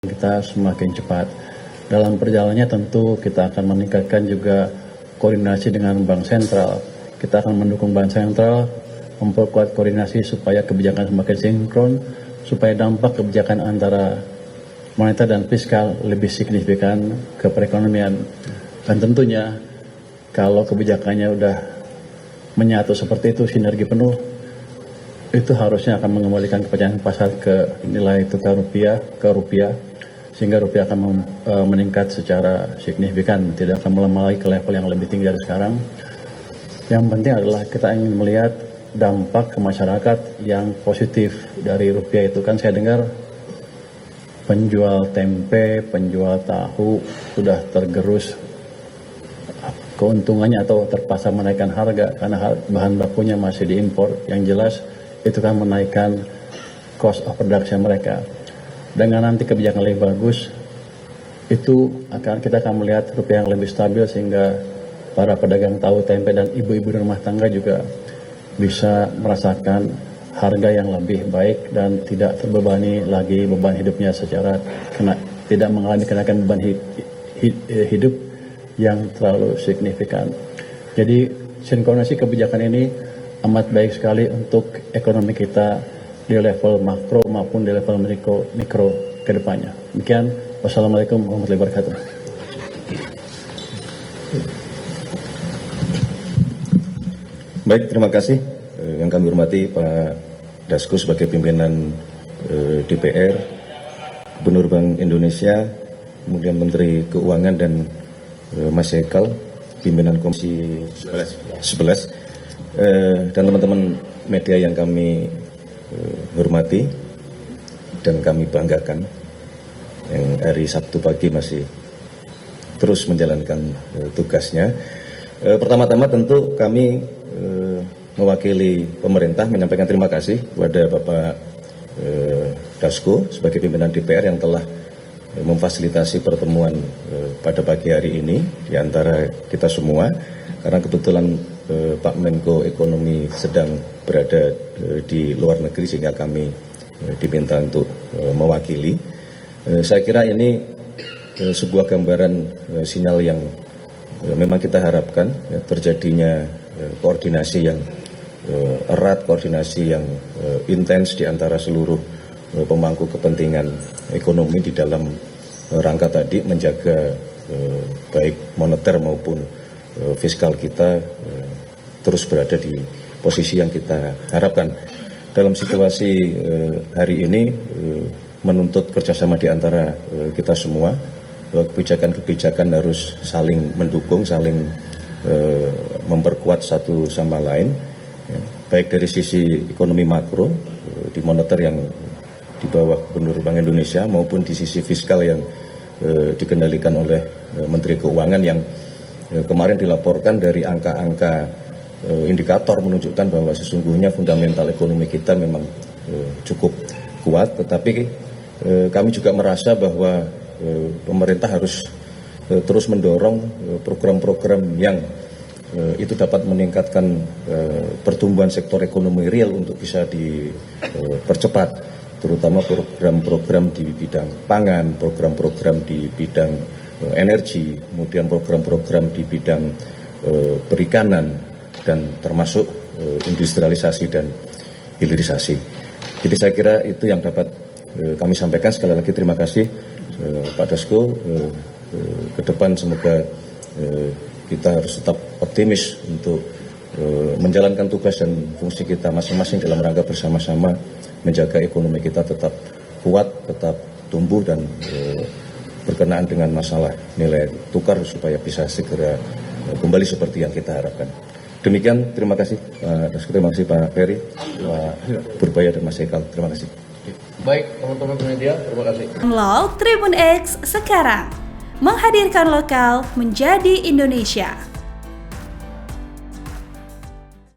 kita semakin cepat. Dalam perjalanannya tentu kita akan meningkatkan juga koordinasi dengan Bank Sentral. Kita akan mendukung Bank Sentral, memperkuat koordinasi supaya kebijakan semakin sinkron, supaya dampak kebijakan antara moneter dan fiskal lebih signifikan ke perekonomian. Dan tentunya kalau kebijakannya udah menyatu seperti itu, sinergi penuh, itu harusnya akan mengembalikan kepercayaan pasar ke nilai tukar rupiah, sehingga rupiah akan meningkat secara signifikan, tidak akan melemah lagi ke level yang lebih tinggi dari sekarang. Yang penting adalah kita ingin melihat dampak ke masyarakat yang positif dari rupiah itu. Kan saya dengar penjual tempe, penjual tahu sudah tergerus keuntungannya atau terpaksa menaikkan harga karena bahan bakunya masih diimpor. Yang jelas itu kan menaikkan cost of production mereka. Dengan nanti kebijakan lebih bagus, itu kita akan melihat rupiah yang lebih stabil sehingga para pedagang tahu, tempe, dan ibu-ibu rumah tangga juga bisa merasakan harga yang lebih baik dan tidak terbebani lagi beban hidupnya secara tidak mengalami kenaikan beban hidup yang terlalu signifikan. Jadi sinkronisasi kebijakan ini amat baik sekali untuk ekonomi kita di level makro maupun di level mikro ke depannya. Demikian, wassalamualaikum warahmatullahi wabarakatuh. Baik, terima kasih. Yang kami hormati Pak Dasko sebagai pimpinan DPR, Gubernur Bank Indonesia, kemudian Menteri Keuangan, dan Mas Ekal, pimpinan Komisi 11, dan teman-teman media yang kami hormati dan kami banggakan, yang hari Sabtu pagi masih terus menjalankan tugasnya. Pertama-tama tentu kami mewakili pemerintah menyampaikan terima kasih kepada Bapak Dasko sebagai pimpinan DPR yang telah memfasilitasi pertemuan pada pagi hari ini di antara kita semua, karena kebetulan Pak Menko Ekonomi sedang berada di luar negeri sehingga kami diminta untuk mewakili. Saya kira ini sebuah gambaran sinyal yang memang kita harapkan, terjadinya koordinasi yang erat, koordinasi yang intens di antara seluruh pemangku kepentingan ekonomi di dalam rangka tadi menjaga baik moneter maupun fiskal kita terus berada di posisi yang kita harapkan. Dalam situasi hari ini menuntut kerjasama di antara kita semua, bahwa kebijakan-kebijakan harus saling mendukung, saling memperkuat satu sama lain, baik dari sisi ekonomi makro di moneter yang di bawah Gubernur Bank Indonesia maupun di sisi fiskal yang dikendalikan oleh Menteri Keuangan, yang kemarin dilaporkan dari angka-angka indikator menunjukkan bahwa sesungguhnya fundamental ekonomi kita memang cukup kuat, tetapi kami juga merasa bahwa pemerintah harus terus mendorong program-program yang itu dapat meningkatkan pertumbuhan sektor ekonomi real untuk bisa dipercepat, terutama program-program di bidang pangan, program-program di bidang energi, kemudian program-program di bidang perikanan, dan termasuk industrialisasi dan hilirisasi. Jadi saya kira itu yang dapat kami sampaikan. Sekali lagi terima kasih Pak Dasko. Ke depan semoga kita harus tetap optimis untuk menjalankan tugas dan fungsi kita masing-masing dalam rangka bersama-sama menjaga ekonomi kita tetap kuat, tetap tumbuh, dan berkenaan dengan masalah nilai tukar supaya bisa segera kembali seperti yang kita harapkan. Demikian, terima kasih Pak Dasko, terima kasih Pak Ferry, Pak Purbaya, dan Mas Ekal. Terima kasih. Baik, teman-teman media, terima kasih. Download Tribun X sekarang, menghadirkan lokal menjadi Indonesia.